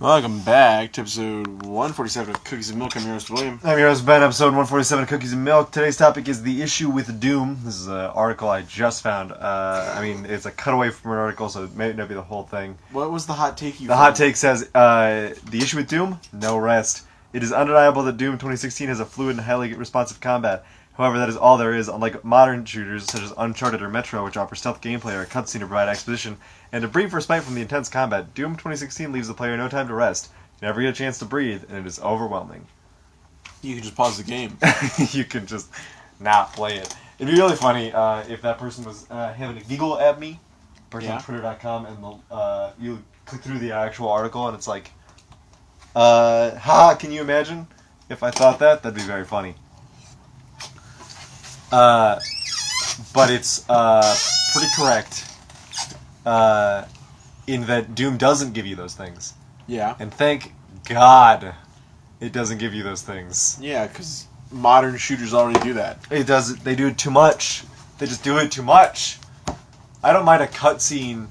Welcome back to episode 147 of Cookies and Milk. I'm your host, William. I'm your host, Ben, episode 147 of Cookies and Milk. Today's topic is the issue with Doom. This is an article I just found. It's a cutaway from an article, so it may not be the whole thing. What was the hot take you The hot take says, the issue with Doom? No rest. It is undeniable that Doom 2016 has a fluid and highly responsive combat. However, that is all there is, unlike modern shooters such as Uncharted or Metro, which offer stealth gameplay or a cutscene to provide exposition, and to breathe respite from the intense combat. Doom 2016 leaves the player no time to rest. You never get a chance to breathe, and it is overwhelming. You can just pause the game. You can just not play it. It'd be really funny if that person was having a giggle at me, person on Twitter.com, and you click through the actual article, and it's like, can you imagine if I thought that? That'd be very funny. But it's pretty correct in that Doom doesn't give you those things. Yeah. And thank God it doesn't give you those things. Yeah, because modern shooters already do that. It does. They do it too much. They just do it too much. I don't mind a cutscene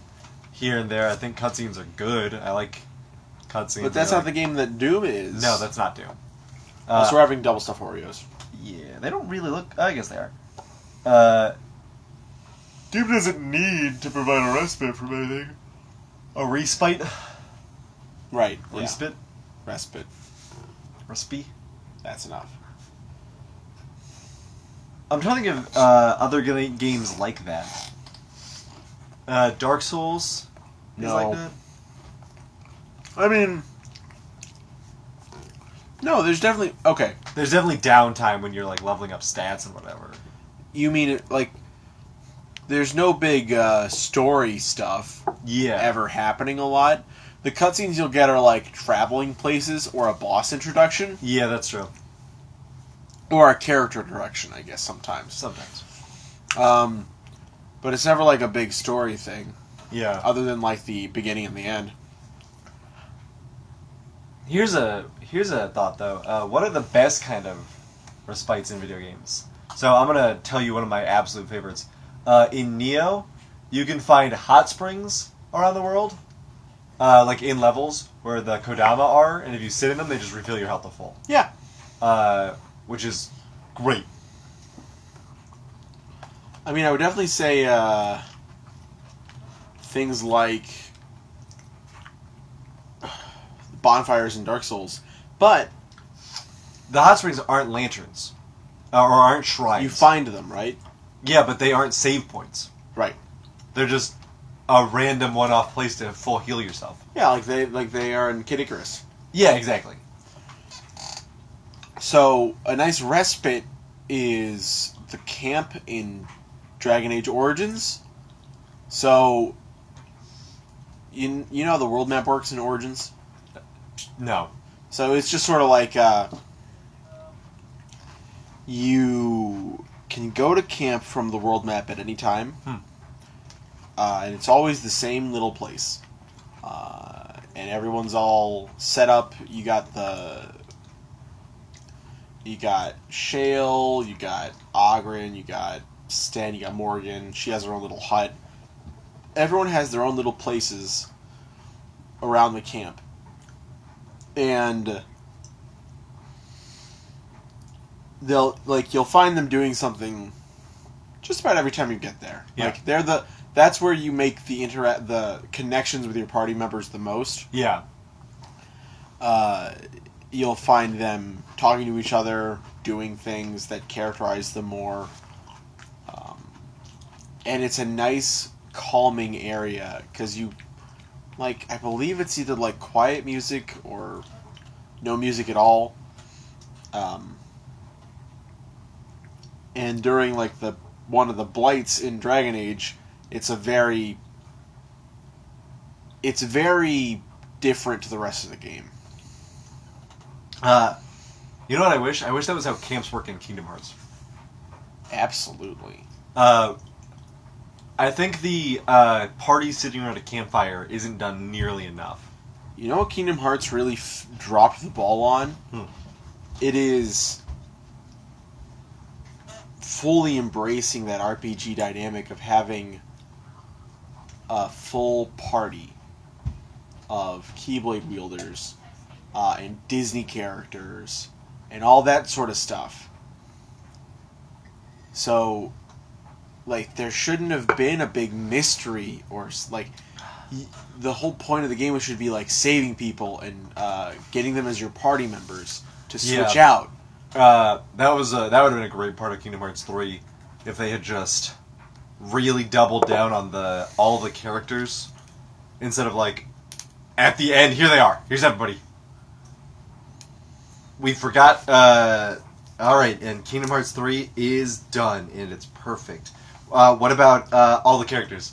here and there. I think cutscenes are good. I like cutscenes. But that's not the game that Doom is. No, that's not Doom. So we're having double stuffed Oreos. Yeah, they don't really look... I guess they are. Doom doesn't need to provide a respite from anything. A respite? Right. Respite? Yeah. Respite. Respite? That's enough. I'm trying to think of other games like that. Dark Souls is like that? I mean... No, there's definitely... Okay. There's definitely downtime when you're, like, leveling up stats and whatever. You mean, like... There's no big story stuff ever happening a lot. The cutscenes you'll get are, like, traveling places or a boss introduction. Yeah, that's true. Or a character introduction, I guess, sometimes. Sometimes. But it's never, like, a big story thing. Yeah. Other than, like, the beginning and the end. Here's a thought, though. What are the best kind of respites in video games? So I'm going to tell you one of my absolute favorites. In Neo, you can find hot springs around the world, like in levels where the Kodama are, and if you sit in them, they just refill your health to full. Yeah. Which is great. I mean, I would definitely say things like bonfires in Dark Souls, but the hot springs aren't lanterns, or aren't shrines. You find them, right? Yeah, but they aren't save points. Right. They're just a random one-off place to full heal yourself. Yeah, like they are in Kid Icarus. Yeah, exactly. So a nice respite is the camp in Dragon Age Origins. So you know how the world map works in Origins? No. So it's just sort of like you can go to camp from the world map at any time, and it's always the same little place, and everyone's all set up. You got Shale, you got Ogren, you got Sten, you got Morgan. She has her own little hut. Everyone has their own little places around the camp. And you'll find them doing something just about every time you get there. Yeah. Like that's where you make the connections with your party members the most. Yeah. You'll find them talking to each other, doing things that characterize them more. And it's a nice calming area because I believe it's either like quiet music or no music at all. And during like one of the blights in Dragon Age, it's very different to the rest of the game. You know what I wish? I wish that was how camps work in Kingdom Hearts. Absolutely. I think the party sitting around a campfire isn't done nearly enough. You know what Kingdom Hearts really dropped the ball on? It is fully embracing that RPG dynamic of having a full party. of Keyblade wielders and Disney characters and all that sort of stuff. So, like, there shouldn't have been a big mystery or, like, the whole point of the game should be, like, saving people and getting them as your party members to switch out. That would have been a great part of Kingdom Hearts 3 if they had just really doubled down on all the characters instead of, like, at the end, here they are. Here's everybody. We forgot. All right, and Kingdom Hearts 3 is done, and it's perfect. What about all the characters?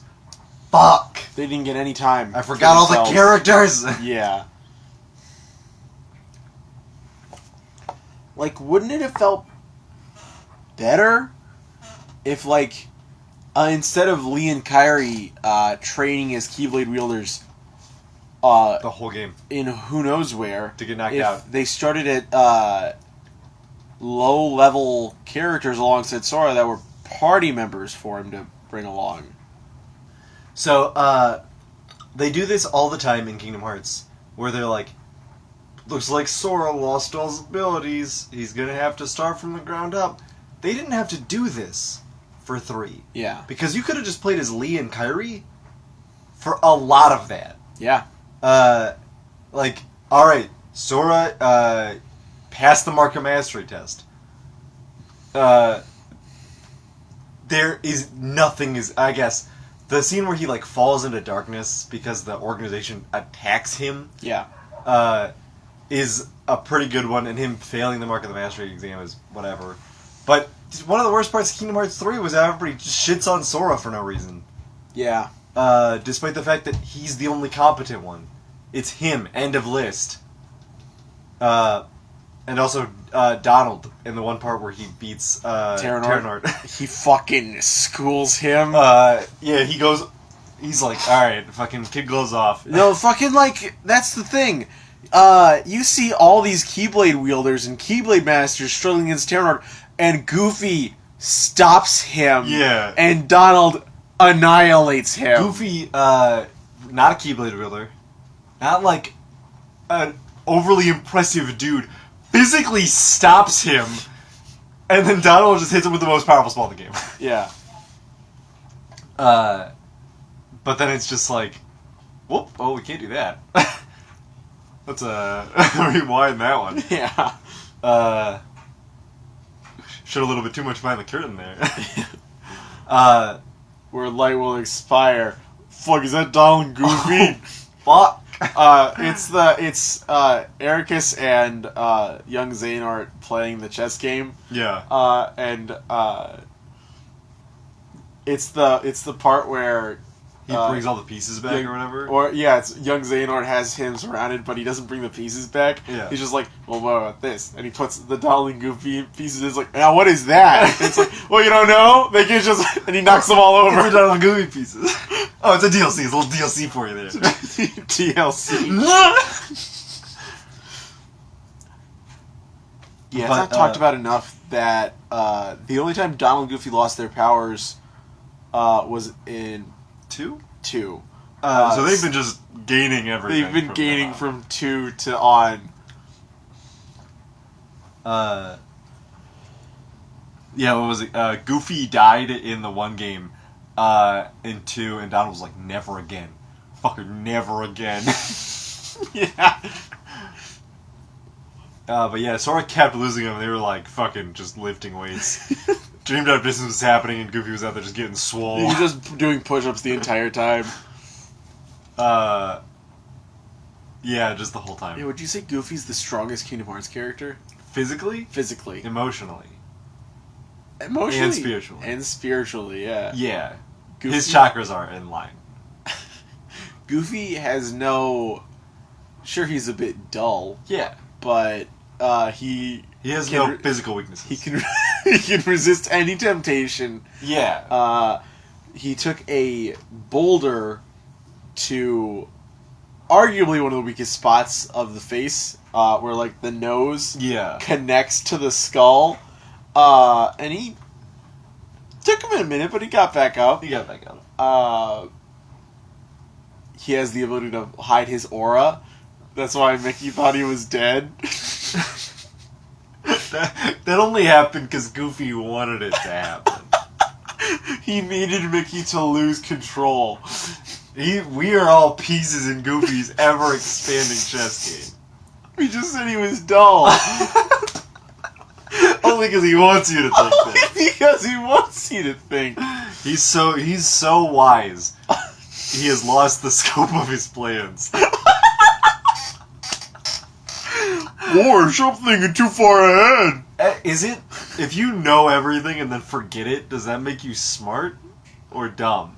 Fuck! They didn't get any time. I forgot all the characters! Yeah. Like, wouldn't it have felt better if, like, instead of Lee and Kairi training as Keyblade wielders the whole game. In who knows where. To get knocked out. They started at low-level characters alongside Sora that were party members for him to bring along. So, they do this all the time in Kingdom Hearts, where they're like, looks like Sora lost all his abilities, he's gonna have to start from the ground up. They didn't have to do this for 3. Yeah. Because you could have just played as Lee and Kairi for a lot of that. Yeah. Like, alright, Sora, passed the Mark of Mastery test. There is nothing I guess, the scene where he, like, falls into darkness because the organization attacks him. Yeah. Is a pretty good one, and him failing the Mark of the Mastery exam is whatever. But one of the worst parts of Kingdom Hearts 3 was that everybody just shits on Sora for no reason. Yeah. Despite the fact that he's the only competent one. It's him, end of list. And also Donald, in the one part where he beats Terranort. He fucking schools him. Yeah, he's like, alright, fucking kid gloves off. No, fucking, like, that's the thing. You see all these Keyblade wielders and Keyblade masters struggling against Terranort, and Goofy stops him. Yeah. And Donald annihilates him. Goofy, not a Keyblade wielder, not like an overly impressive dude, physically stops him, and then Donald just hits him with the most powerful spell in the game. Yeah. But then it's just like, whoop, oh, we can't do that. Let's rewind that one. Yeah. Showed a little bit too much behind the curtain there. Where light will expire. Fuck, is that Donald Goofy? Fuck. It's Ericus and young Xehanort playing the chess game. Yeah. And it's the part where he brings all the pieces back or whatever. Or yeah, it's young Xehanort has him surrounded, but he doesn't bring the pieces back. Yeah. He's just like, well, what about this? And he puts the Donald and Goofy pieces. It's like, now what is that? And it's like, well, you don't know. They can just, and he knocks them all over. The Donald and Goofy pieces. Oh, it's a DLC. It's a little DLC for you there. TLC. Yeah, it's not talked about enough that the only time Donald and Goofy lost their powers was in 2? 2. So they've been just gaining everything. They've been gaining from 2 to on. Yeah, what was it? Goofy died in the one game, in 2, and Donald was like, never again. Fucker, never again. Yeah. But yeah, Sora kept losing them. They were like fucking just lifting weights. Dreamed Out Distance was happening, and Goofy was out there just getting swole. He was just doing push-ups the entire time. Yeah, just the whole time. Yeah, would you say Goofy's the strongest Kingdom Hearts character? Physically? Physically. Emotionally. Emotionally. And spiritually. And spiritually, yeah. Yeah. Goofy, His chakras are in line. Goofy has no... Sure, he's a bit dull. Yeah. But he has no physical weaknesses. He can resist any temptation. Yeah. He took a boulder to arguably one of the weakest spots of the face, where like the nose connects to the skull, and he took him a minute, but he got back up. he has the ability to hide his aura. That's why Mickey thought he was dead. That only happened because Goofy wanted it to happen. He needed Mickey to lose control. We are all pieces in Goofy's ever-expanding chess He just said he was dull. game. Only because he wants you to think Only that. because he wants you to think. He's so wise. He has lost the scope of his plans. War, stop thinking too far ahead. Is it, if you know everything and then forget it, does that make you smart or dumb?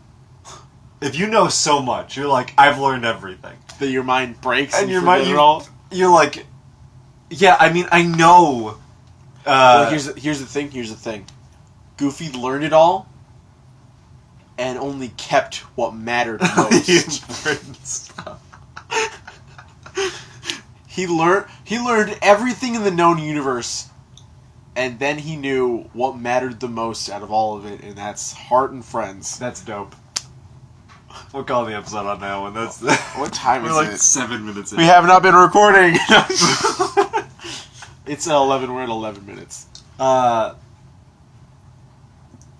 If you know so much, you're like, I've learned everything. That your mind breaks And and your forget mind, it all. you're like, yeah, I mean, I know. Well, here's the thing. Goofy learned it all, and only kept what mattered most. The important stuff. He learned everything in the known universe, and then he knew what mattered the most out of all of it, and that's heart and friends. That's dope. We'll call the episode on that one. That's What time is we're like it? 7 minutes in. We have not been recording. It's 11. We're at 11 minutes.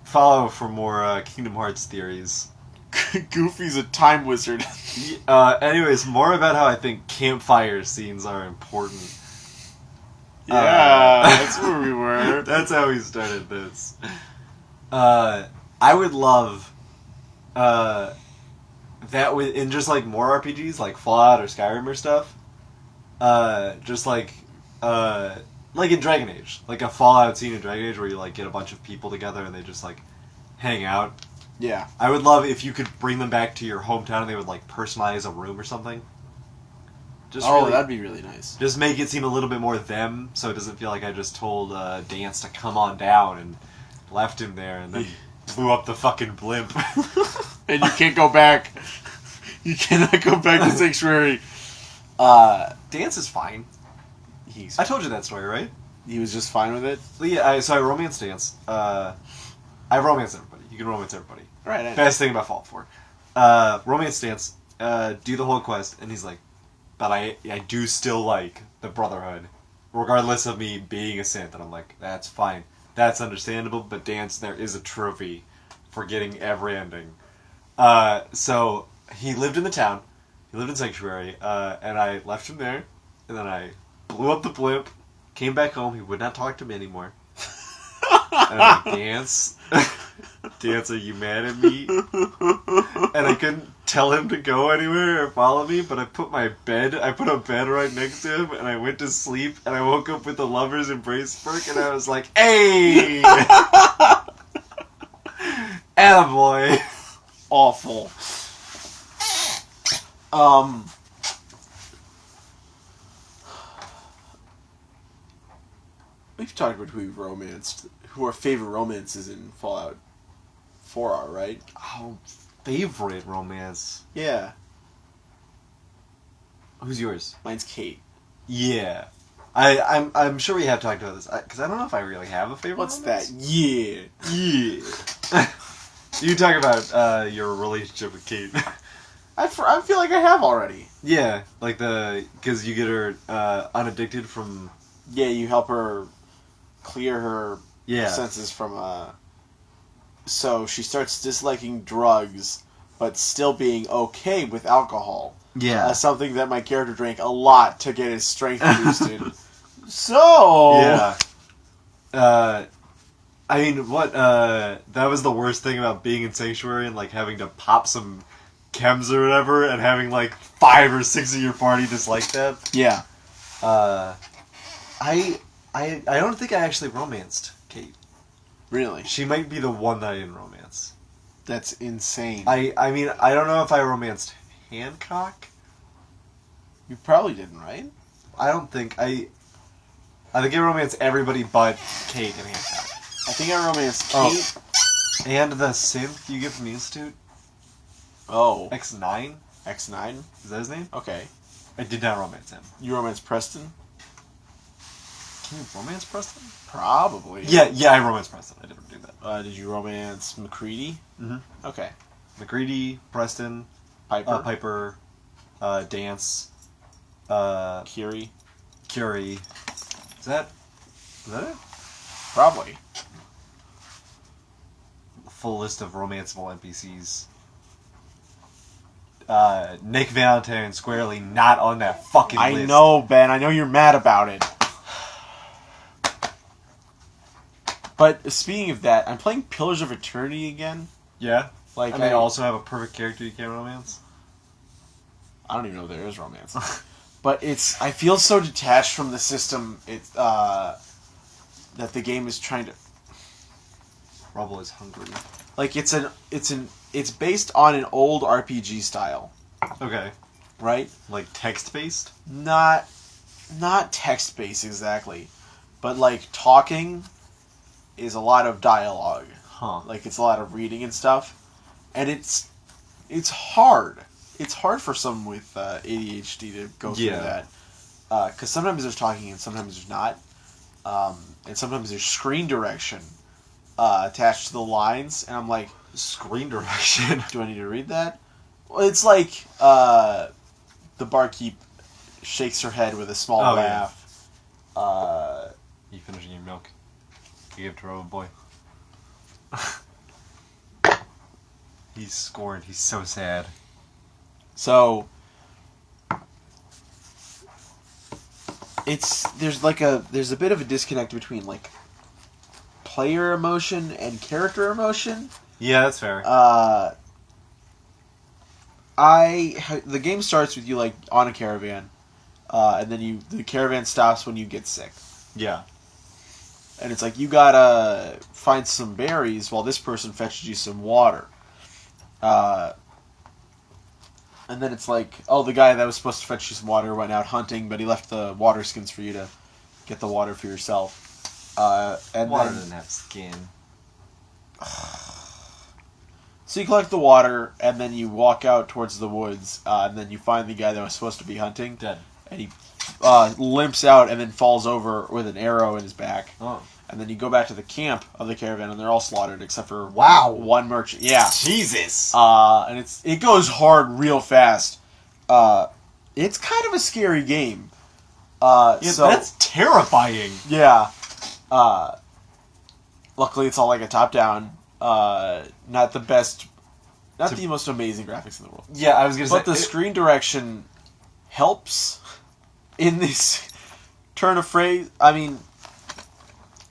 Follow for more Kingdom Hearts theories. Goofy's a time wizard. Anyways, more about how I think campfire scenes are important. Yeah, that's where we were. That's how we started this. I would love that in just like more RPGs, like Fallout or Skyrim or stuff. Just like in Dragon Age, like a Fallout scene in Dragon Age where you like get a bunch of people together and they just like hang out. Yeah. I would love if you could bring them back to your hometown and they would like personalize a room or something. Just really, that'd be really nice. just make it seem a little bit more them, so it doesn't feel like I just told Dance to come on down and left him there and then blew up the fucking blimp. And you can't go back. You cannot go back to Sanctuary. Dance is fine. He's. I told you that story, right? He was just fine with it. But yeah, so I romanced Dance. I romance everybody. You can romance everybody. Right. Best thing about Fallout 4. Romance Dance, do the whole quest, and he's like, but I do still like the Brotherhood, regardless of me being a synth. And I'm like, that's fine. That's understandable, but Dance, there is a trophy for getting every ending. So he lived in the town. He lived in Sanctuary, and I left him there, and then I blew up the blimp, came back home. He would not talk to me anymore. And I'm like, Dance, are you mad at me? And I couldn't tell him to go anywhere or follow me, but I put a bed right next to him, and I went to sleep, and I woke up with the lover's embrace perk, and I was like, hey! Attaboy! Awful. We've talked about who we've romanced, who our favorite romances in Fallout 4 are, right? Oh, favorite romance. Yeah. Who's yours? Mine's Kate. Yeah. I'm sure we have talked about this, because I don't know if I really have a favorite What's romance. that? Yeah. Yeah. You talk about your relationship with Kate. I feel like I have already. Yeah, like because you get her unaddicted from... Yeah, you help her clear her Yeah. senses from so she starts disliking drugs, but still being okay with alcohol. Yeah. Something that my character drank a lot to get his strength boosted. So... Yeah. I mean, that was the worst thing about being in Sanctuary and, like, having to pop some chems or whatever and having, like, 5 or 6 of your party just like that. Yeah. I don't think I actually romanced Kate. Really? She might be the one that I didn't romance. That's insane. I mean, I don't know if I romanced Hancock. You probably didn't, right? I don't think I think I romanced everybody but Kate and Hancock. I think I romanced Kate. And the synth you get from the Institute. Oh. X9? X9? Is that his name? Okay. I did not romance him. You romanced Preston? Can you romance Preston? Probably. Yeah, I romanced Preston. I didn't do that. Did you romance McCready? Mm-hmm. Okay. McCready, Preston, Piper. Piper, Dance, Kiri. Curie. Is that it? Probably. Full list of romanceable NPCs. Nick Valentine squarely not on that fucking list. I know, Ben. I know you're mad about it. But speaking of that, I'm playing Pillars of Eternity again. Yeah? Like, and they also have a perfect character you can't romance? I don't even know if there is romance. But I feel so detached from the system that the game is trying to... Rubble is hungry. Like, it's based on an old RPG style. Okay. Right? Like text-based? Not text-based exactly. But, like, talking is a lot of dialogue. Huh. Like, it's a lot of reading and stuff. And it's hard. It's hard for someone with ADHD to go through that. Because sometimes there's talking and sometimes there's not. And sometimes there's screen direction attached to the lines. And I'm like... Screen direction? Do I need to read that? Well, it's like the barkeep shakes her head with a small laugh. Yeah. You finishing your milk? You give it to Robo Boy. He's scorned. He's so sad. So there's a bit of a disconnect between like player emotion and character emotion. Yeah, that's fair. The game starts with you like on a caravan, and then the caravan stops when you get sick. Yeah. And it's like, you gotta find some berries while this person fetches you some water. And then it's like, oh, the guy that was supposed to fetch you some water went out hunting, but he left the water skins for you to get the water for yourself. And water then, doesn't have skin. So you collect the water, and then you walk out towards the woods, and then you find the guy that was supposed to be hunting. Dead. And he limps out and then falls over with an arrow in his back. Oh. And then you go back to the camp of the caravan, and they're all slaughtered except for one merchant. Yeah, Jesus. And it goes hard real fast. It's kind of a scary game. That's terrifying. Yeah. Luckily, it's all like a top-down. Not the best, the most amazing graphics in the world. Yeah, I was gonna say, but the screen direction helps in this turn of phrase. I mean.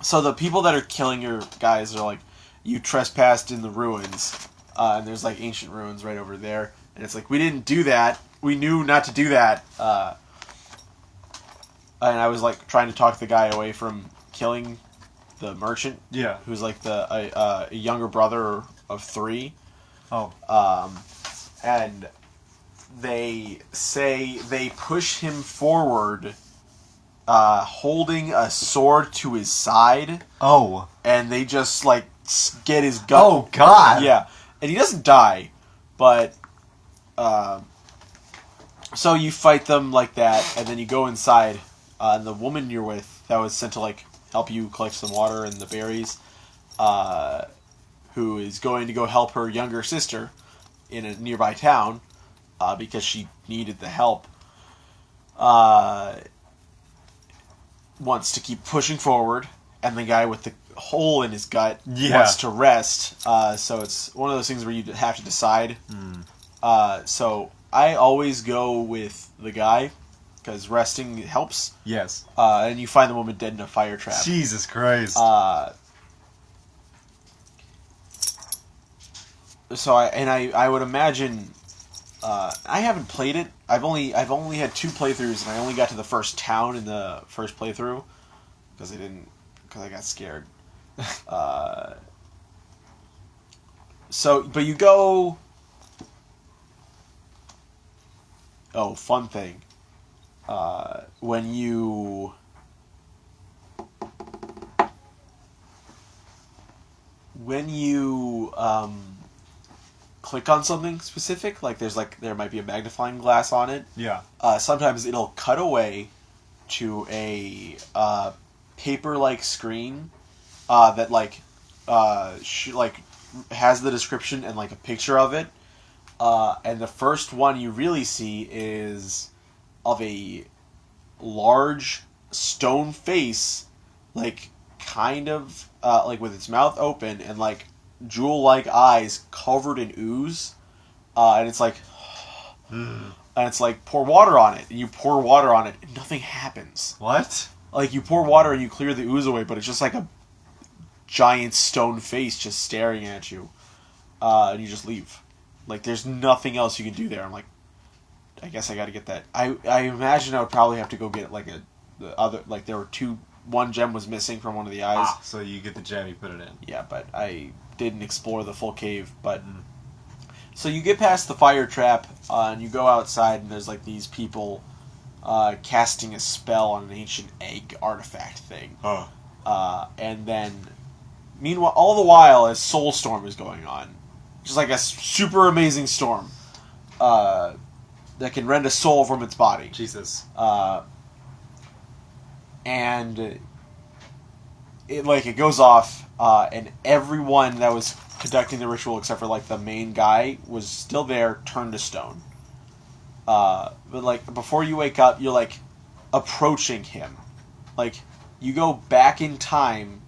So the people that are killing your guys are like, you trespassed in the ruins, and there's like ancient ruins right over there, and it's like, we didn't do that. We knew not to do that. And I was like trying to talk the guy away from killing the merchant. Yeah. Who's like a younger brother of 3. Oh. And they say they push him forward. Holding a sword to his side. Oh. And they just, like, get his gut. Oh, God. Yeah. And he doesn't die, but, so you fight them like that, and then you go inside, and the woman you're with, that was sent to, like, help you collect some water and the berries, who is going to go help her younger sister in a nearby town, because she needed the help, wants to keep pushing forward, and the guy with the hole in his gut wants to rest. So it's one of those things where you have to decide. So I always go with the guy, because resting helps. Yes. And you find the woman dead in a fire trap. Jesus Christ. So I would imagine. I haven't played it. I've only had 2 playthroughs, and I only got to the first town in the first playthrough because I got scared. But you go. Oh, fun thing. When you click on something specific, like there might be a magnifying glass on it. Yeah. Sometimes it'll cut away to a paper-like screen that has the description and like a picture of it, And the first one you really see is of a large stone face, like kind of like with its mouth open and like jewel-like eyes covered in ooze, and it's like, and it's like pour water on it, and you pour water on it, and nothing happens. What? Like you pour water and you clear the ooze away, but it's just like a giant stone face just staring at you, and you just leave. Like there's nothing else you can do there. I'm like, I guess I got to get that. I imagine I would probably have to go get like the other, like there were one gem was missing from one of the eyes. So you get the gem, you put it in. Yeah, but I didn't explore the full cave. But so you get past the fire trap, and you go outside, and there's like these people casting a spell on an ancient egg artifact thing. And then, meanwhile, all the while, a soul storm is going on, just like a super amazing storm that can rend a soul from its body. Jesus. And it goes off, and everyone that was conducting the ritual, except for like the main guy, was still there, turned to stone. But like before you wake up, you're like approaching him, like you go back in time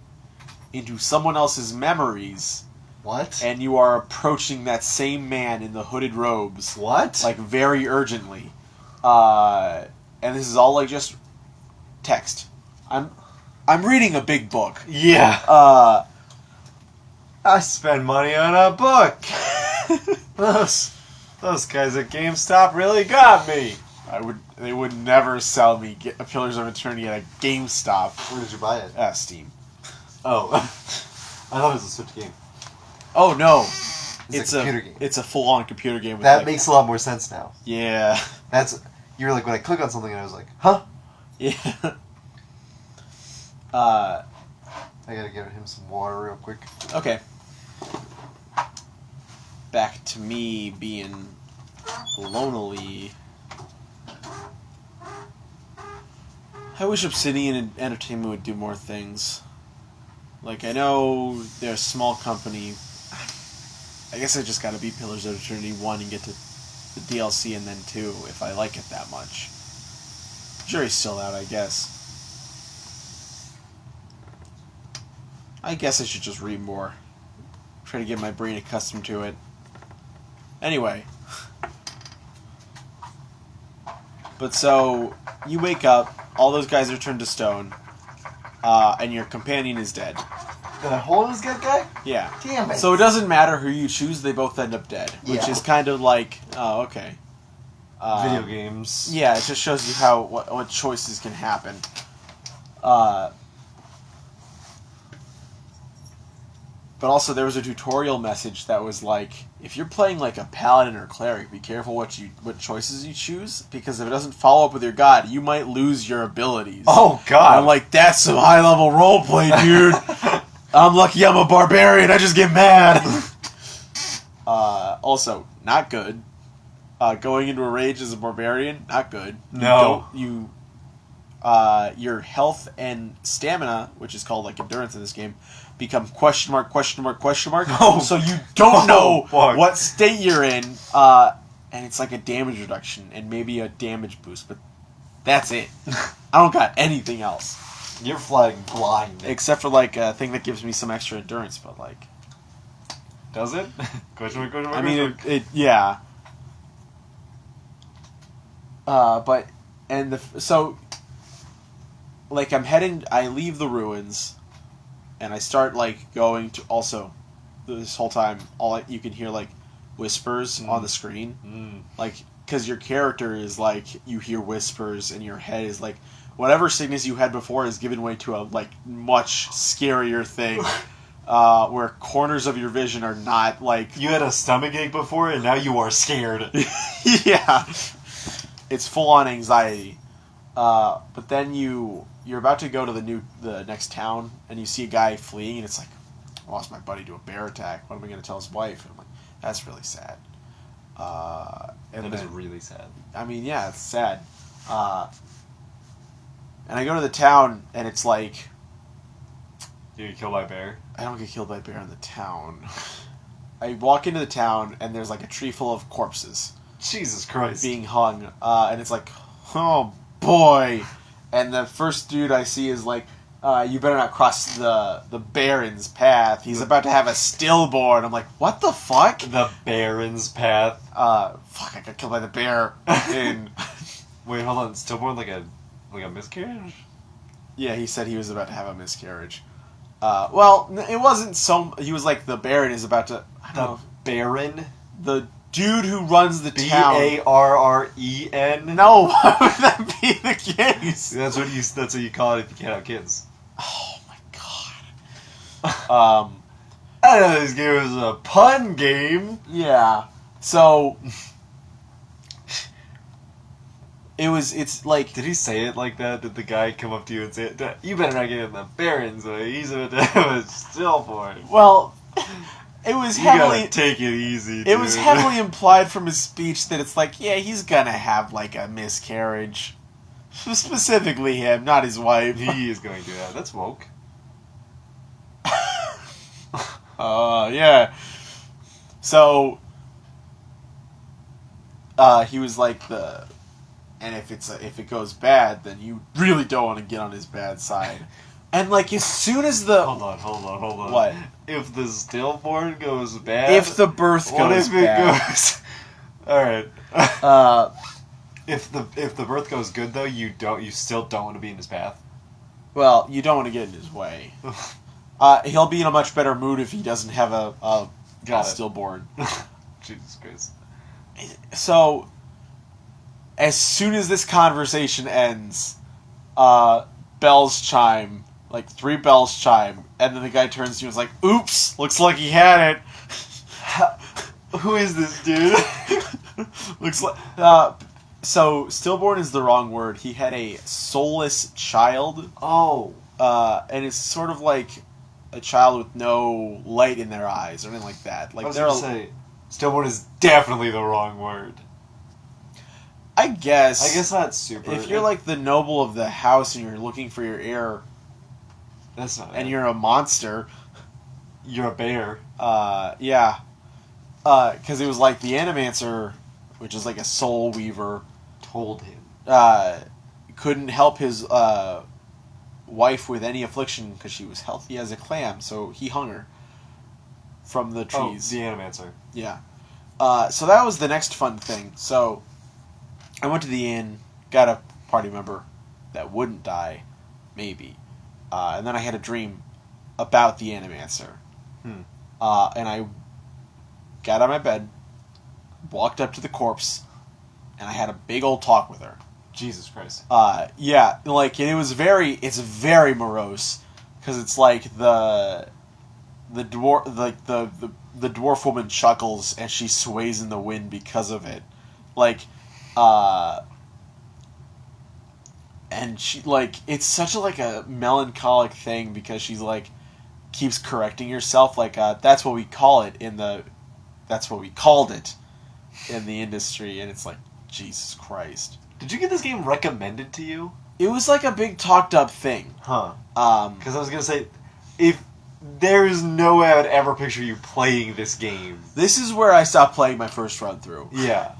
into someone else's memories. What? And you are approaching that same man in the hooded robes. What? Like very urgently, and this is all like just text. I'm reading a big book. Yeah. I spend money on a book. Those guys at GameStop really got me. They would never sell me Pillars of Eternity at a GameStop. Where did you buy it? Steam. Oh. I thought it was a Switch game. Oh no. It's a computer game. It's a full-on computer game. That makes a lot more sense now. Yeah. You're like, when I click on something and I was like, huh? Yeah. I gotta give him some water real quick. Okay. Back to me being lonely. I wish Obsidian Entertainment would do more things. Like, I know they're a small company. I guess I just gotta beat Pillars of Eternity 1 and get to the DLC and then 2 if I like it that much. Jury's still out, I guess. I guess I should just read more. Try to get my brain accustomed to it. Anyway. But so, you wake up, all those guys are turned to stone, and your companion is dead. Did I hold this good guy? Yeah. Damn it. So it doesn't matter who you choose, they both end up dead. Which is kind of like, oh, okay. Video games. Yeah, it just shows you what choices can happen. But also there was a tutorial message that was like, if you're playing like a paladin or cleric, be careful what choices you choose, because if it doesn't follow up with your god, you might lose your abilities. Oh god. And I'm like, that's some high level roleplay, dude. I'm lucky I'm a barbarian, I just get mad. Also, not good. Going into a rage as a barbarian, not good. No. Your health and stamina, which is called like endurance in this game, become question mark. Oh. So you don't know fuck. what state you're in, and it's like a damage reduction and maybe a damage boost, but that's it. I don't got anything else. You're flying blind. Except for like a thing that gives me some extra endurance, but like... Does it? Question mark. I mean, yeah. So, like, I leave the ruins, and I start, like, going to, also, this whole time, you can hear, like, whispers on the screen. Like, because your character is, like, you hear whispers, and your head is, like, whatever sickness you had before is given way to a, like, much scarier thing, where corners of your vision are not, like... You had a stomachache before, and now you are scared. Yeah. It's full-on anxiety. But then you're about to go to the next town, and you see a guy fleeing, and it's like, I lost my buddy to a bear attack. What am I going to tell his wife? And I'm like, that's really sad. That is really sad. I mean, yeah, it's sad. And I go to the town, and it's like... You get killed by a bear? I don't get killed by a bear in the town. I walk into the town, and there's like a tree full of corpses Jesus Christ. being hung, and it's like, oh boy. And the first dude I see is like, you better not cross the Baron's path. He's about to have a stillborn. I'm like, what the fuck? The Baron's path. Fuck, I got killed by the bear. And Wait, hold on. Stillborn like a miscarriage? yeah, he said he was about to have a miscarriage. Well, it wasn't so... He was like, the Baron is about to... I don't know. Baron? The dude who runs the town... Barren? No, why would that be the case? That's what you call it if you can't have kids. Oh my god. I know this game was a pun game. Yeah. So... It's like... Did he say it like that? Did the guy come up to you and say it? You better not get in the Baron's way. He's about to have a stillborn. Well, it was You heavily... gotta take it easy, dude. It was heavily implied from his speech that it's like, yeah, he's gonna have, like, a miscarriage. Specifically him, not his wife. He is going to have. That's woke. Yeah. So, he was like and if it goes bad, then you really don't want to get on his bad side. And like as soon as the Hold on. What? If the stillborn goes bad, if the birth what goes if it bad, goes? All right. If the birth goes good though, you still don't want to be in his path. well, you don't want to get in his way. He'll be in a much better mood if he doesn't have a stillborn. Jesus Christ. So, as soon as this conversation ends, bells chime, like 3 bells chime, and then the guy turns to you and is like, oops, looks like he had it. Who is this dude? Looks like... so, stillborn is the wrong word. He had a soulless child. Oh. And it's sort of like a child with no light in their eyes or anything like that. Like I was going to say, stillborn is definitely the wrong word. I guess not super. if you're like the noble of the house and you're looking for your heir, that's not. And you're a monster, you're a bear. Yeah, because it was like the Animancer, which is like a soul weaver, told him couldn't help his wife with any affliction because she was healthy as a clam, so he hung her from the trees. Oh, the Animancer. Yeah. So that was the next fun thing. So I went to the inn, got a party member that wouldn't die, maybe. And then I had a dream about the Animancer. And I got out of my bed, walked up to the corpse, and I had a big old talk with her. Jesus Christ. Yeah, like, and it's very morose, because it's like the dwarf woman chuckles and she sways in the wind because of it. Like, and she, like, it's such a melancholic thing because she's like, keeps correcting herself, like, that's what we called it in the industry, and it's like, Jesus Christ. Did you get this game recommended to you? It was like a big talked up thing. Huh. Because I was going to say, if there's no way I would ever picture you playing this game. This is where I stopped playing my first run through. Yeah.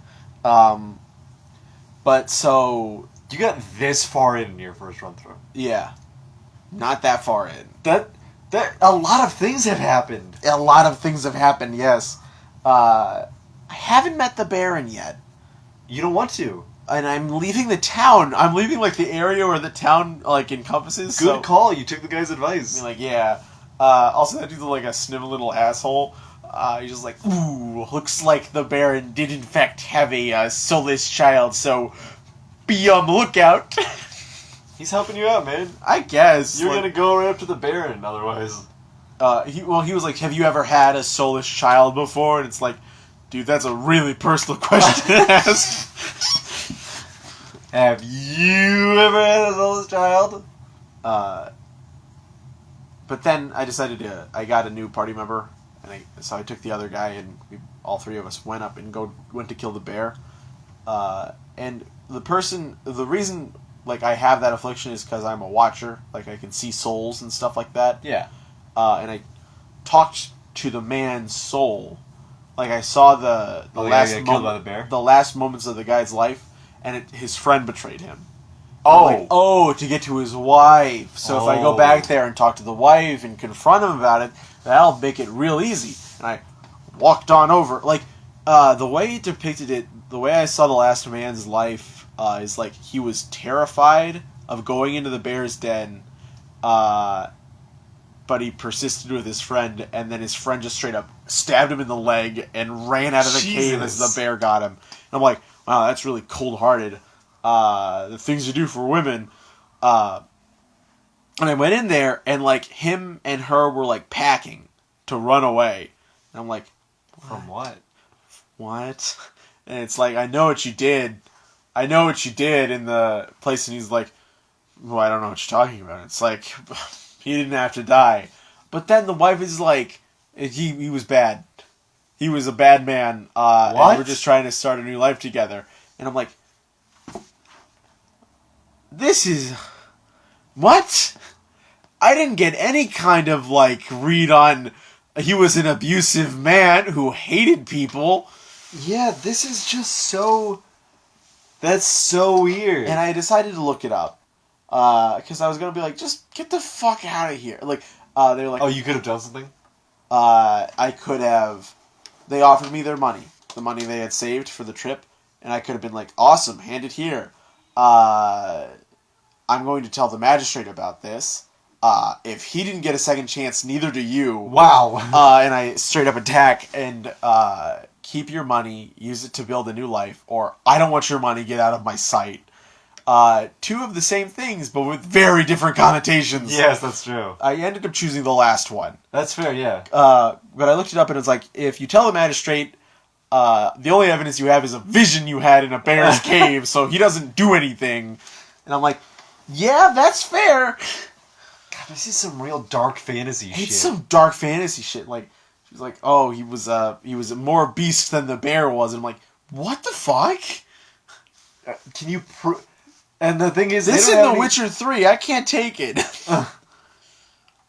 But so... You got this far in your first run through. Yeah. Not that far in. That a lot of things have happened. A lot of things have happened, yes. I haven't met the Baron yet. You don't want to. And I'm leaving the town. I'm leaving, like, the area where the town, like, encompasses. Good call. You took the guy's advice. I mean, like, yeah. Also, that dude's, like, a sniveling little asshole. He's just like, ooh, looks like the Baron did, in fact, have a soulless child, so be on the lookout. He's helping you out, man. I guess. You're gonna go right up to the Baron, otherwise. He was like, have you ever had a soulless child before? And it's like, dude, that's a really personal question to ask. Have you ever had a soulless child? But then I decided I got a new party member, and so I took the other guy, and all 3 of us went up and went to kill the bear. And the reason, like, I have that affliction is because I'm a watcher. Like, I can see souls and stuff like that. Yeah. And I talked to the man's soul, Like I saw the last guy got killed by the bear? the last moments of the guy's life, and his friend betrayed him. Oh, Like, to get to his wife. So if I go back there and talk to the wife and confront him about it, that'll make it real easy. And I walked on over. Like, the way he depicted it, the way I saw the last man's life, is like he was terrified of going into the bear's den, but he persisted with his friend, and then his friend just straight up stabbed him in the leg and ran out of the cave as the bear got him. And I'm like, wow, that's really cold-hearted. The things you do for women. And I went in there, and like him and her were like packing to run away. And I'm like, from what? What? And it's like, I know what you did. I know what you did in the place. And he's like, well, I don't know what you're talking about. It's like, he didn't have to die. But then the wife is like, he was bad. He was a bad man. What? And we're just trying to start a new life together. And I'm like, this is... What? I didn't get any kind of, like, read on... He was an abusive man who hated people. Yeah, this is just so... That's so weird. And I decided to look it up. Because I was going to be like, just get the fuck out of here. Like, they were like... Oh, you could have done something? I could have... They offered me their money. The money they had saved for the trip. And I could have been like, awesome, hand it here. I'm going to tell the magistrate about this. If he didn't get a second chance, neither do you. Wow. And I straight up attack and keep your money, use it to build a new life, or I don't want your money, get out of my sight. Two of the same things, but with very different connotations. Yes, that's true. I ended up choosing the last one. That's fair, yeah. But I looked it up and it's like, if you tell the magistrate, the only evidence you have is a vision you had in a bear's cave, so he doesn't do anything. And I'm like, yeah, that's fair. God, this is some real dark fantasy shit. It's some dark fantasy shit. Like, she's like, oh, he was more beast than the bear was. And I'm like, what the fuck? Can you prove... And the thing is... This is The Witcher 3. I can't take it.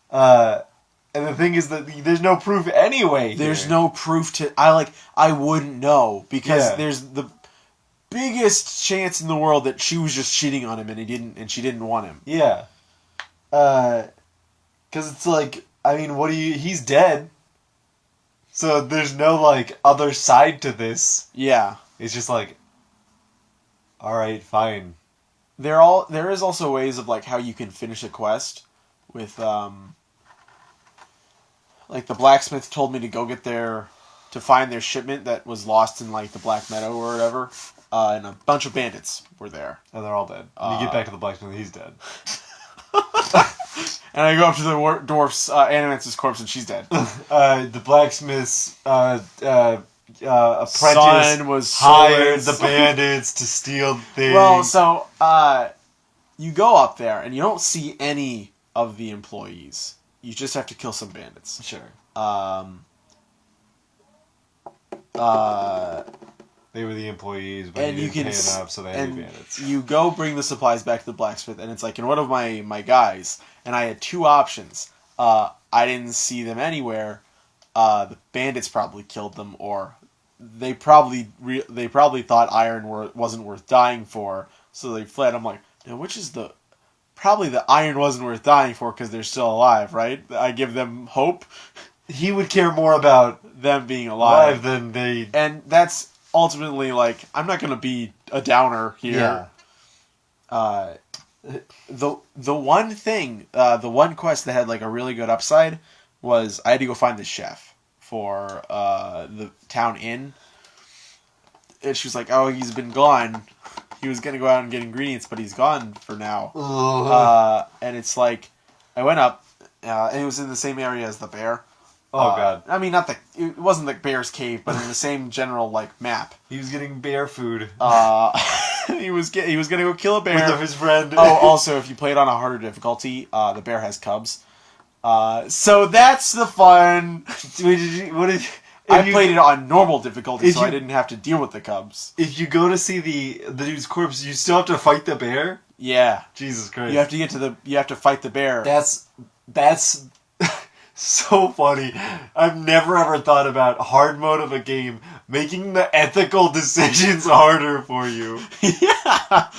And the thing is that there's no proof anyway. There's no proof to... I wouldn't know. Because there's the biggest chance in the world that she was just cheating on him and she didn't want him. Yeah. Because it's like, I mean, he's dead. So there's no, like, other side to this. Yeah. It's just like, alright, fine. There is also ways of, like, how you can finish a quest with, like, the blacksmith told me to go get to find their shipment that was lost in, like, the Black Meadow or whatever, and a bunch of bandits were there. And they're all dead. And you get back to the blacksmith, he's dead. And I go up to the dwarf's Animance's corpse, and she's dead. The blacksmith's apprentice son was hired the bandits to steal things. Well, so you go up there, and you don't see any of the employees. You just have to kill some bandits. Sure. They were the employees, but you didn't pay enough, so they had to be bandits. You go bring the supplies back to the blacksmith, and it's like, in one of my guys, and I had two options. I didn't see them anywhere. The bandits probably killed them, or they probably thought iron wasn't worth dying for, so they fled. I'm like, now which is probably the iron wasn't worth dying for because they're still alive, right? I give them hope. He would care more about them being alive than they... And that's ultimately, like, I'm not going to be a downer here. Yeah. The one thing, the one quest that had, like, a really good upside was I had to go find the chef for the town inn. And she was like, oh, he's been gone. He was going to go out and get ingredients, but he's gone for now. And it's like, I went up, and it was in the same area as the bear. Oh, God. I mean, it wasn't the bear's cave, but in the same general, like, map. He was getting bear food. He was going to go kill a bear. With his friend. Oh, also, if you play it on a harder difficulty, the bear has cubs. So that's the fun. I played it on normal difficulty, so I didn't have to deal with the cubs. If you go to see the dude's corpse, you still have to fight the bear? Yeah. Jesus Christ. You have to fight the bear. That's So funny. I've never ever thought about hard mode of a game making the ethical decisions harder for you. Yeah.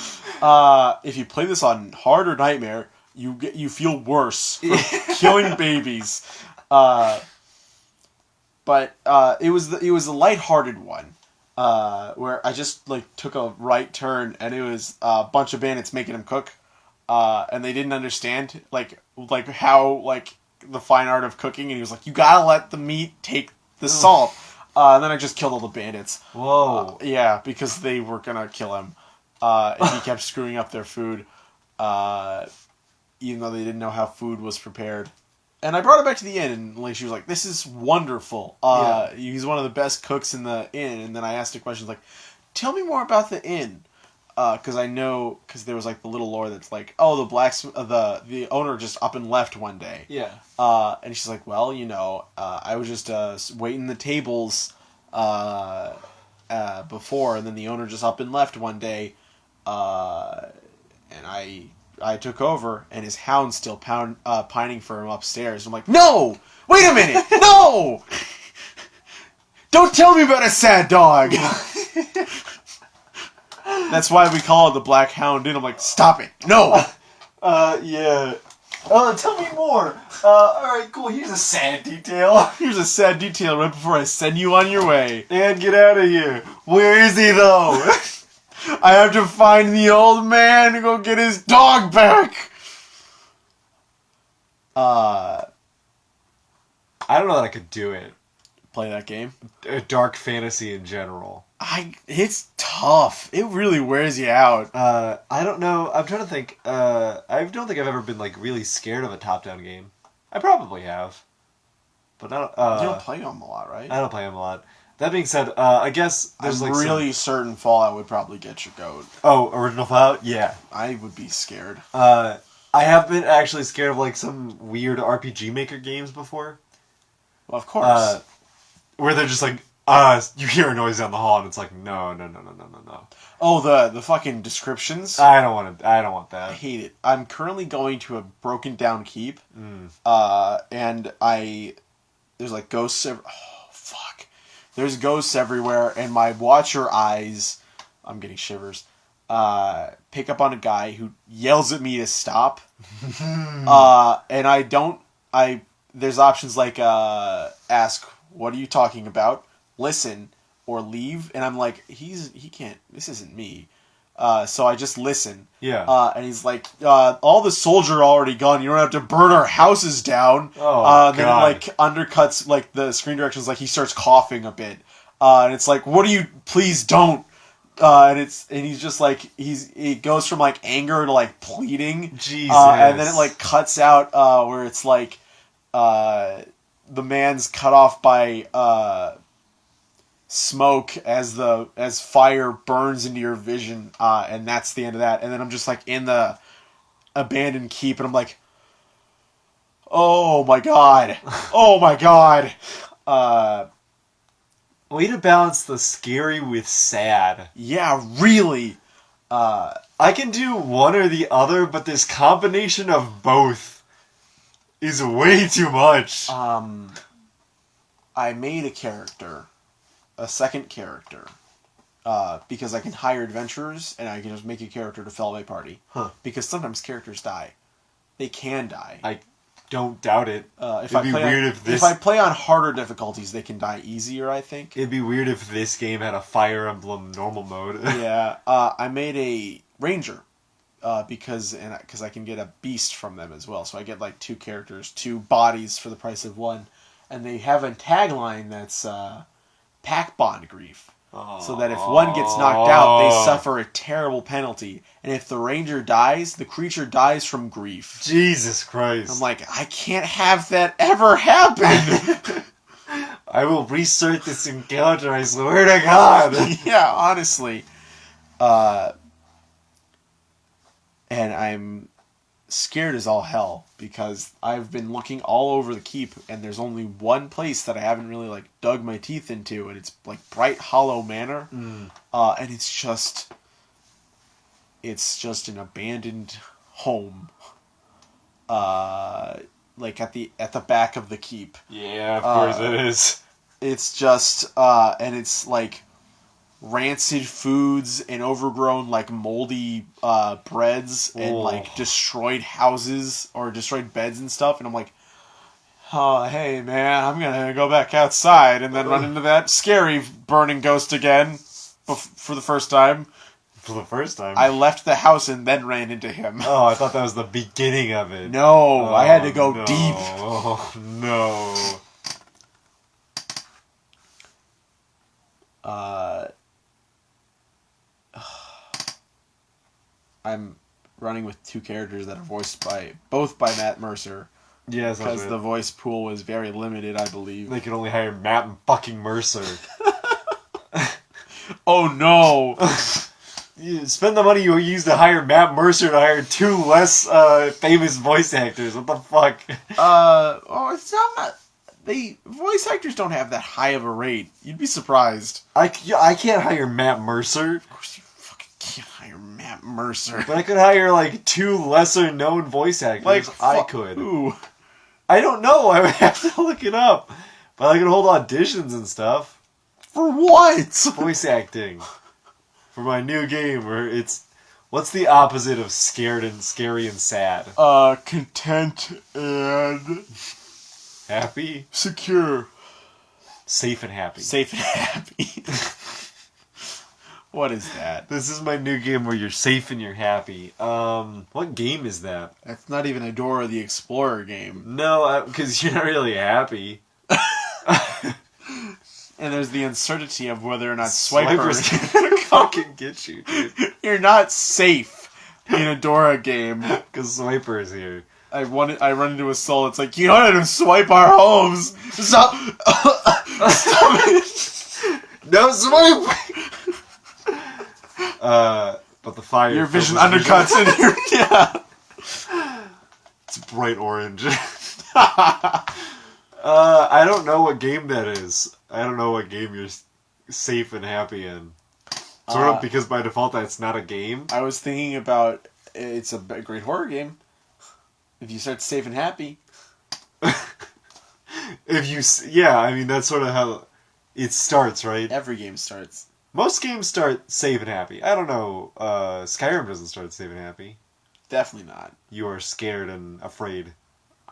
If you play this on hard or nightmare, you feel worse for killing babies. But it was a lighthearted one. Where I just like took a right turn and it was a bunch of bandits making him cook, and they didn't understand like how like the fine art of cooking, and he was like, you gotta let the meat take the salt, and then I just killed all the bandits. Whoa. Yeah, because they were gonna kill him, and he kept screwing up their food, even though they didn't know how food was prepared. And I brought it back to the inn, and like she was like, "This is wonderful. He's one of the best cooks in the inn." And then I asked her questions like, "Tell me more about the inn," because there was like the little lore that's like, "Oh, the blacksmith, the owner just up and left one day." Yeah. And she's like, "Well, I was just waiting the tables before, and then the owner just up and left one day, and I took over, and his hound's still pining for him upstairs." I'm like, "No! Wait a minute! No! Don't tell me about a sad dog!" That's why we call it the Black Hound Inn. I'm like, "Stop it! No!" Yeah. Tell me more. Alright, cool. Here's a sad detail. Here's a sad detail right before I send you on your way. And get out of here. Where is he, though? I have to find the old man to go get his dog back. I don't know that I could do it. Play that game. Dark fantasy in general. It's tough. It really wears you out. I don't know. I'm trying to think. I don't think I've ever been like really scared of a top-down game. I probably have, but I don't. You don't play them a lot, right? I don't play them a lot. That being said, I guess there's I'm like really certain Fallout would probably get your goat. Oh, original Fallout? Yeah. I would be scared. I have been actually scared of like some weird RPG Maker games before. Well, of course. Where they're just like, you hear a noise down the hall, and it's like, no. Oh, the fucking descriptions? I don't want that. I hate it. I'm currently going to a broken down keep, and there's like ghosts. Oh, fuck. There's ghosts everywhere, and my watcher eyes, I'm getting shivers, pick up on a guy who yells at me to stop. And there's options like, ask, what are you talking about? Listen, or leave. And I'm like, he can't, this isn't me. So I just listen. Yeah. And he's like, all the soldiers are already gone. You don't have to burn our houses down. Oh, then God. it like undercuts like the screen directions. Like he starts coughing a bit. And it's like, what do you? Please don't. And he's just like it goes from like anger to like pleading. Jesus. And then it like cuts out where it's like the man's cut off by smoke as fire burns into your vision, and that's the end of that. And then I'm just like in the abandoned keep, and I'm like, oh my god, way to balance the scary with sad. Yeah, really. I can do one or the other, but this combination of both is way too much. I made a second character, because I can hire adventurers, and I can just make a character to fill my party. Huh. Because sometimes characters die. They can die. I don't doubt it. If It'd be weird if I play on harder difficulties, they can die easier, I think. It'd be weird if this game had a Fire Emblem normal mode. Yeah. I made a ranger, because I can get a beast from them as well. So I get like 2 characters, 2 bodies for the price of 1. And they have a tagline that's pack bond grief. So that if one gets knocked out, they suffer a terrible penalty. And if the ranger dies, the creature dies from grief. Jesus Christ. I'm like, I can't have that ever happen. I will restart this encounter, I swear to God. Yeah, honestly. And I'm scared as all hell, because I've been looking all over the keep, and there's only one place that I haven't really like dug my teeth into, and it's like Bright Hollow Manor. And it's just an abandoned home. like at the back of the keep. Yeah, of course it is. It's just and it's like rancid foods and overgrown like moldy breads and like destroyed houses or destroyed beds and stuff, and I'm like, oh, hey man, I'm gonna go back outside and then run into that scary burning ghost again for the first time. For the first time? I left the house and then ran into him. Oh, I thought that was the beginning of it. No, I had to go deep. Oh, no. I'm running with two characters that are voiced both by Matt Mercer. Yes, because the voice pool was very limited, I believe. They could only hire Matt and fucking Mercer. Oh no! You spend the money you used to hire Matt Mercer to hire two less famous voice actors. What the fuck? It's not. Voice actors don't have that high of a rate. You'd be surprised. I can't hire Matt Mercer. Of course you fucking can't hire Matt Mercer. But I could hire like two lesser known voice actors. Like I could. Who? I don't know. I would have to look it up. But I can hold auditions and stuff. For what? Voice acting. For my new game where it's... What's the opposite of scared and scary and sad? Content and... Happy? Secure. Safe and happy. Safe and happy. What is that? This is my new game where you're safe and you're happy. What game is that? That's not even a Dora the Explorer game. No, because you're not really happy. And there's the uncertainty of whether or not Swipers gonna fucking get you, dude. You're not safe in a Dora game. Because Swiper is here. I run into a soul. It's like, you don't have to swipe our homes. Stop. Stop it. No swiping. But the fire. Your vision undercuts and you're yeah. It's bright orange. I don't know what game that is. I don't know what game you're safe and happy in. Sort of because by default that's not a game. I was thinking about it's a great horror game. If you start safe and happy. I mean that's sort of how it starts, right? Every game starts. Most games start safe and happy. I don't know. Skyrim doesn't start safe and happy. Definitely not. You are scared and afraid.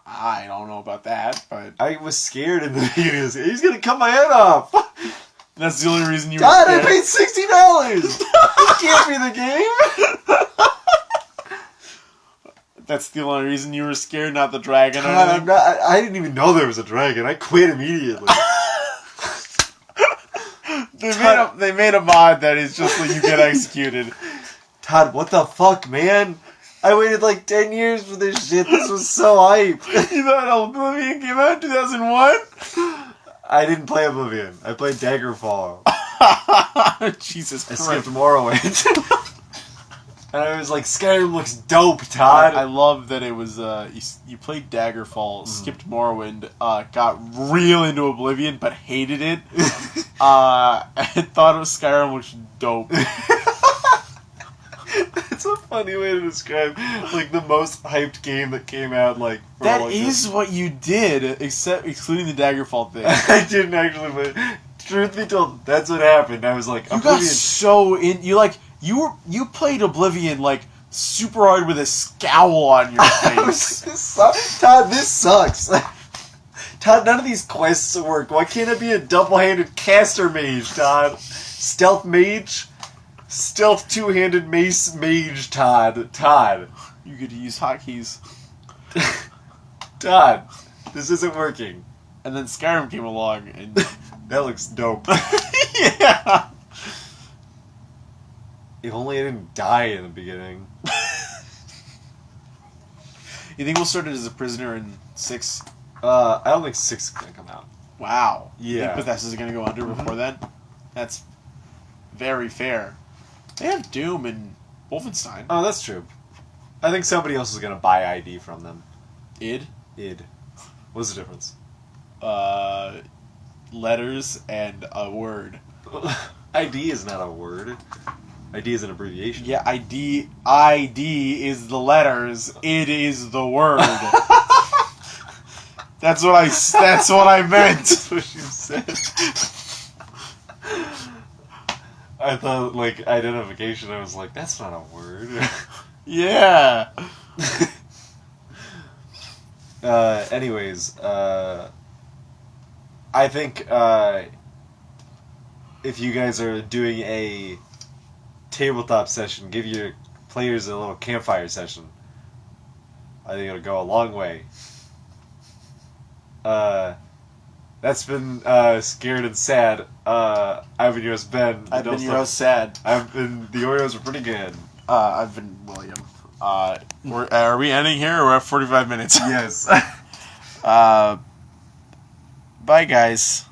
I don't know about that, but... I was scared in the beginning. He's gonna cut my head off! That's the only reason you were scared. I paid $60! It can't be the game! That's the only reason you were scared, not the dragon. God, I didn't even know there was a dragon. I quit immediately. They made a mod that is just like you get executed. Todd, what the fuck, man? I waited like 10 years for this shit. This was so hype. You thought Oblivion came out in 2001? I didn't play Oblivion. I played Daggerfall. Jesus Christ. I skipped Morrowind. And I was like, Skyrim looks dope, Todd. I love that it was, you played Daggerfall, skipped Morrowind, got real into Oblivion, but hated it. And thought Skyrim was dope. It's a funny way to describe, like, the most hyped game that came out, like... That is what you did, excluding the Daggerfall thing. I didn't actually, but truth be told, that's what happened. I was like, you got so in... You played Oblivion, like, super hard with a scowl on your face. Todd, this sucks. Todd, none of these quests work. Why can't it be a double-handed caster mage, Todd? Stealth mage? Stealth two-handed mace mage, Todd. Todd. You could use hotkeys. Todd, this isn't working. And then Skyrim came along, and... That looks dope. Yeah! If only I didn't die in the beginning. You think we'll start it as a prisoner in 6? I don't think 6 is going to come out. Wow. Yeah. You think Bethesda's going to go under before then? That's very fair. They have Doom and Wolfenstein. Oh, that's true. I think somebody else is going to buy ID from them. id? Id. What's the difference? Letters and a word. ID is not a word. ID is an abbreviation. Yeah, ID is the letters. Id is the word. That's what I meant. That's what you said. I thought, like, identification, I was like, that's not a word. Yeah. Anyways, I think, if you guys are doing a tabletop session, give your players a little campfire session. I think it'll go a long way. That's been Scared and Sad. I've been your host, Ben. I've been your host, Sad. I've been the Oreos are pretty good. I've been William. Are we ending here, or we're at 45 minutes? Yes. Bye, guys.